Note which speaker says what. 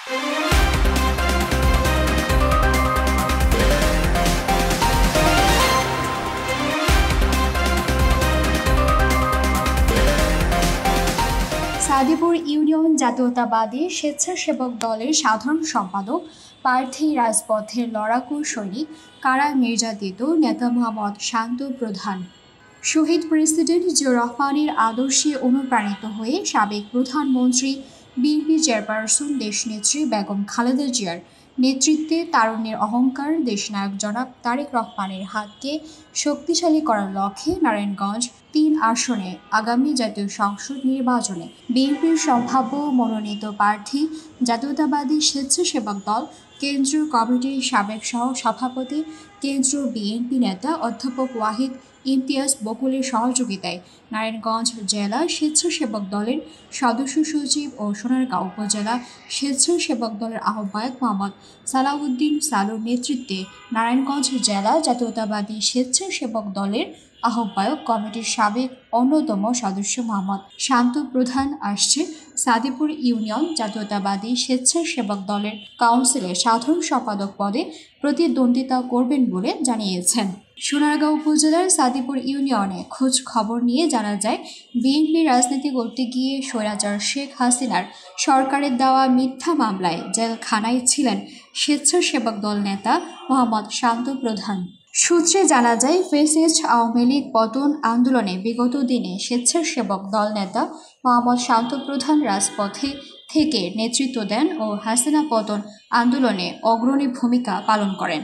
Speaker 1: Sadipur union জাতীয়তাবাদী স্বেচ্ছাসেবক দলের সাধারণ সম্পাদক প্রার্থী রাজপথের লড়াকু সৈনিক কারা নির্যাতিত নেতা মোহাম্মদ শান্ত প্রধান। শহীদ প্রেসিডেন্ট জিয়াউর রহমানের আদর্শে অনুপ্রাণিত হয়ে সাবেক প্রধানমন্ত্রী বিএনপি চেয়ারপারসন দেশনেত্রী বেগম খালেদা জিয়ার নেতৃত্বে তারুণ্যের অহংকার দেশনায়ক জনাব তারেক রহমানের হাতকে শক্তিশালী করার লক্ষ্যে নারায়ণগঞ্জ-৩ আসনে আগামী জাতীয় সংসদ নির্বাচনে বিএনপির সম্ভাব্য মনোনীত প্রার্থী জাতীয়তাবাদী স্বেচ্ছাসেবক দল কেন্দ্রীয় কমিটির সাবেক সহ সভাপতি কেন্দ্রীয় বিএনপি নেতা অধ্যাপক ওয়াহিদ ইমতিয়াজ বকুলের সহযোগিতায় নারায়ণগঞ্জ জেলা স্বেচ্ছাসেবক দলের সদস্য সচিব ও সোনারগাঁও উপজেলা স্বেচ্ছাসেবক দলের আহ্বায়ক মোহাম্মদ সালাউদ্দিন সালুর নেতৃত্বে নারায়ণগঞ্জ জেলা জাতীয়তাবাদী স্বেচ্ছাসেবক দলের আহ্বায়ক কমিটির সাবেক অন্যতম সদস্য মোহাম্মদ শান্ত প্রধান আসছে সাদিপুর ইউনিয়ন জাতীয়তাবাদী স্বেচ্ছাসেবক দলের কাউন্সিলের সাধারণ সম্পাদক পদে প্রতিদ্বন্দ্বিতা করবেন বলে জানিয়েছেন। সোনারগাঁও উপজেলার সাদিপুর ইউনিয়নে খোঁজ খবর নিয়ে জানা যায়, বিএনপি রাজনীতি করতে গিয়ে স্বৈরাচার শেখ হাসিনার সরকারের দেওয়া মিথ্যা মামলায় জেলখানায় ছিলেন স্বেচ্ছাসেবক দল নেতা মোহাম্মদ শান্ত প্রধান। সূত্রে জানা যায়, ফ্যাসিস্ট আওয়ামী লীগ পতন আন্দোলনে বিগত দিনে স্বেচ্ছাসেবক দল নেতা মোহাম্মদ শান্ত প্রধান রাজপথে থেকে নেতৃত্ব দেন ও হাসিনা পতন আন্দোলনে অগ্রণী ভূমিকা পালন করেন।